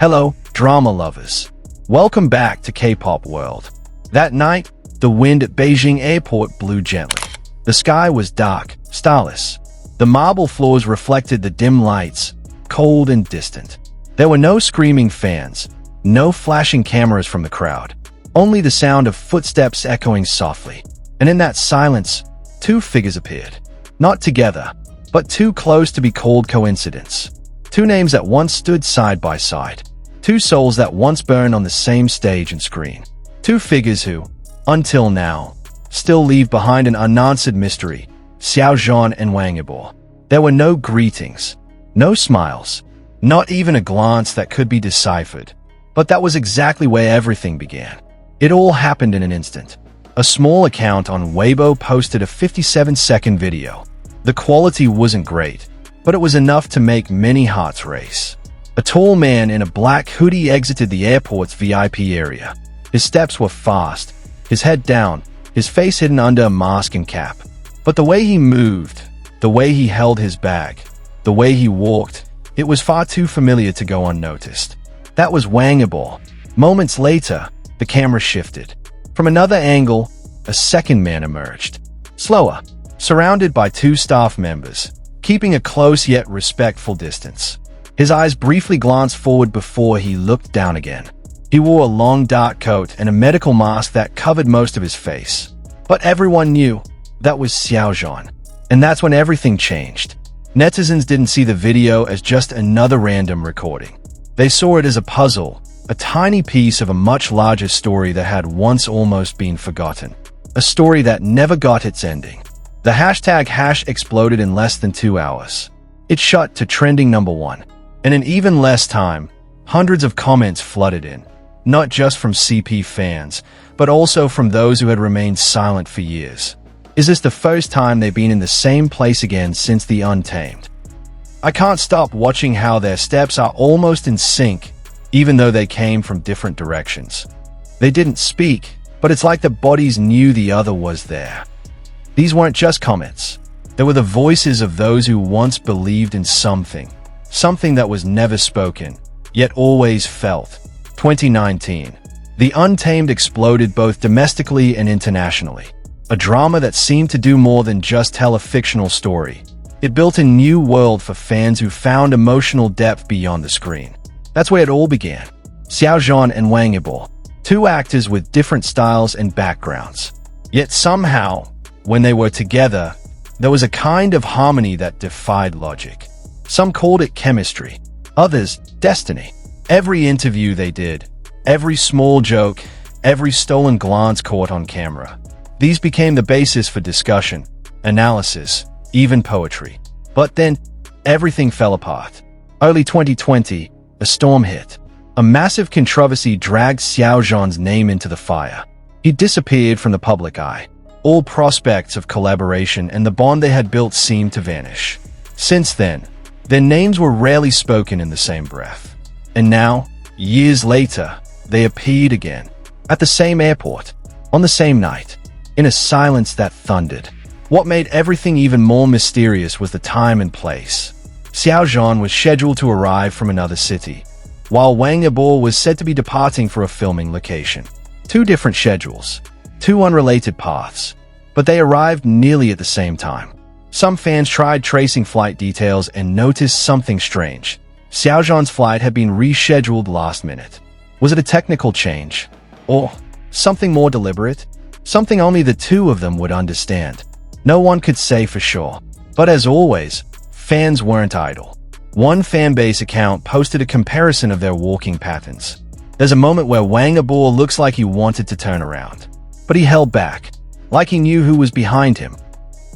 Hello, drama lovers. Welcome back to K-pop world. That night, the wind at Beijing airport blew gently. The sky was dark, starless. The marble floors reflected the dim lights, cold and distant. There were no screaming fans, no flashing cameras from the crowd, only the sound of footsteps echoing softly. And in that silence, two figures appeared. Not together, but too close to be called coincidence. Two names that once stood side by side. Two souls that once burned on the same stage and screen. Two figures who, until now, still leave behind an unanswered mystery. Xiao Zhan and Wang Yibo. There were no greetings, no smiles, not even a glance that could be deciphered. But that was exactly where everything began. It all happened in an instant. A small account on Weibo posted a 57-second video. The quality wasn't great, but it was enough to make many hearts race. A tall man in a black hoodie exited the airport's VIP area. His steps were fast, his head down, his face hidden under a mask and cap. But the way he moved, the way he held his bag, the way he walked, it was far too familiar to go unnoticed. That was Wang Yibo. Moments later, the camera shifted. From another angle, a second man emerged. Slower, surrounded by two staff members, keeping a close yet respectful distance. His eyes briefly glanced forward before he looked down again. He wore a long dark coat and a medical mask that covered most of his face. But everyone knew that was Xiao Zhan. And that's when everything changed. Netizens didn't see the video as just another random recording. They saw it as a puzzle, a tiny piece of a much larger story that had once almost been forgotten. A story that never got its ending. The hashtag hash exploded in less than 2 hours. It shot to trending #1. And in even less time, hundreds of comments flooded in. Not just from CP fans, but also from those who had remained silent for years. Is this the first time they've been in the same place again since the Untamed? I can't stop watching how their steps are almost in sync, even though they came from different directions. They didn't speak, but it's like the bodies knew the other was there. These weren't just comments. They were the voices of those who once believed in something that was never spoken, yet always felt. 2019. The Untamed exploded both domestically and internationally. A drama that seemed to do more than just tell a fictional story. It built a new world for fans who found emotional depth beyond the screen. That's where it all began. Xiao Zhan and Wang Yibo, two actors with different styles and backgrounds. Yet somehow, when they were together, there was a kind of harmony that defied logic. Some called it chemistry, others destiny. Every interview they did, every small joke, every stolen glance caught on camera. These became the basis for discussion, analysis, even poetry. But then, everything fell apart. Early 2020, a storm hit. A massive controversy dragged Xiao Zhan's name into the fire. He disappeared from the public eye. All prospects of collaboration and the bond they had built seemed to vanish. Since then, their names were rarely spoken in the same breath. And now, years later, they appeared again. At the same airport, on the same night, in a silence that thundered. What made everything even more mysterious was the time and place. Xiao Zhan was scheduled to arrive from another city, while Wang Yibo was said to be departing for a filming location. Two different schedules, two unrelated paths, but they arrived nearly at the same time. Some fans tried tracing flight details and noticed something strange. Xiao Zhan's flight had been rescheduled last minute. Was it a technical change? Or something more deliberate? Something only the two of them would understand. No one could say for sure. But as always, fans weren't idle. One fanbase account posted a comparison of their walking patterns. There's a moment where Wang Yibo looks like he wanted to turn around, but he held back, like he knew who was behind him.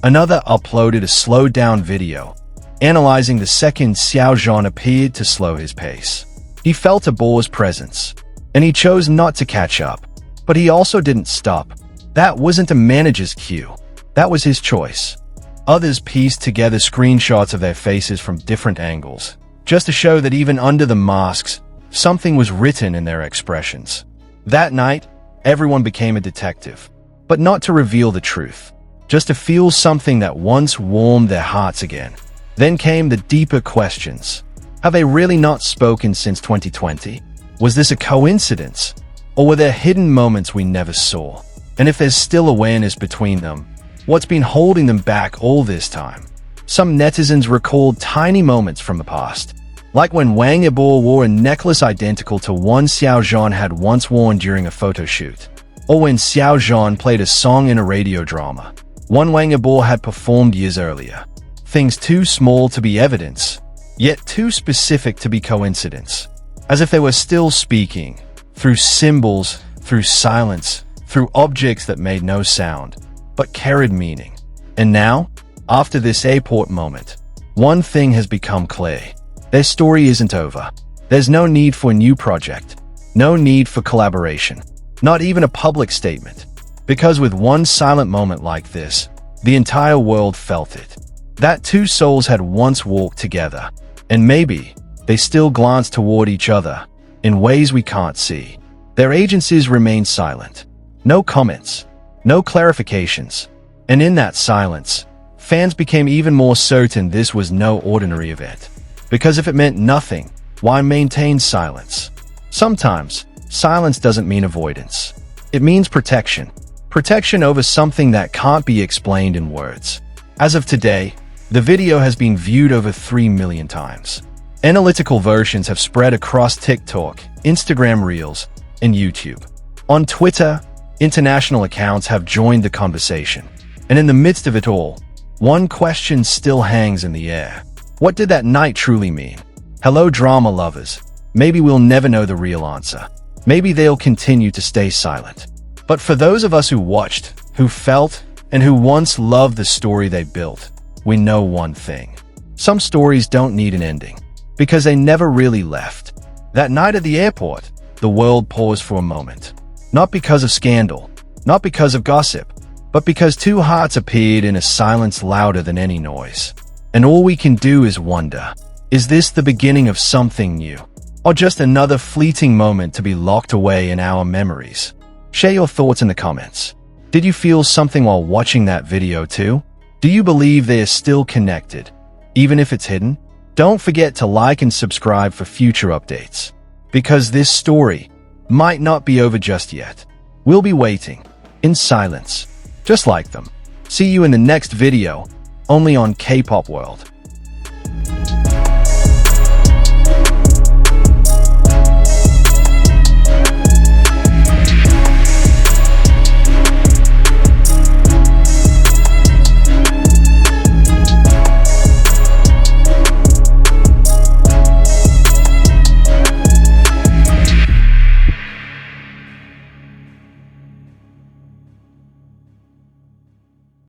Another uploaded a slowed-down video, analyzing the second Xiao Zhan appeared to slow his pace. He felt Yibo's presence, and he chose not to catch up. But he also didn't stop. That wasn't a manager's cue. That was his choice. Others pieced together screenshots of their faces from different angles, just to show that even under the masks, something was written in their expressions. That night, everyone became a detective, but not to reveal the truth, just to feel something that once warmed their hearts again. Then came the deeper questions. Have they really not spoken since 2020? Was this a coincidence? Or were there hidden moments we never saw? And if there's still awareness between them, what's been holding them back all this time? Some netizens recalled tiny moments from the past, like when Wang Yibo wore a necklace identical to one Xiao Zhan had once worn during a photo shoot, or when Xiao Zhan played a song in a radio drama one Wang Yibo had performed years earlier. Things too small to be evidence, yet too specific to be coincidence. As if they were still speaking, through symbols, through silence, through objects that made no sound, but carried meaning. And now, after this airport moment, one thing has become clear. Their story isn't over. There's no need for a new project, no need for collaboration, not even a public statement. Because with one silent moment like this, the entire world felt it. That two souls had once walked together, and maybe they still glance toward each other in ways we can't see. Their agencies remain silent. No comments, no clarifications. And in that silence, fans became even more certain this was no ordinary event. Because if it meant nothing, why maintain silence? Sometimes, silence doesn't mean avoidance. It means protection. Protection over something that can't be explained in words. As of today, the video has been viewed over 3 million times. Analytical versions have spread across TikTok, Instagram Reels, and YouTube. On Twitter, international accounts have joined the conversation. And in the midst of it all, one question still hangs in the air. What did that night truly mean? Hello, drama lovers. Maybe we'll never know the real answer. Maybe they'll continue to stay silent. But for those of us who watched, who felt, and who once loved the story they built, we know one thing. Some stories don't need an ending, because they never really left. That night at the airport, the world paused for a moment. Not because of scandal, not because of gossip, but because two hearts appeared in a silence louder than any noise. And all we can do is wonder, is this the beginning of something new? Or just another fleeting moment to be locked away in our memories? Share your thoughts in the comments. Did you feel something while watching that video too? Do you believe they are still connected, even if it's hidden? Don't forget to like and subscribe for future updates, because this story might not be over just yet. We'll be waiting, in silence, just like them. See you in the next video, only on Kpop World.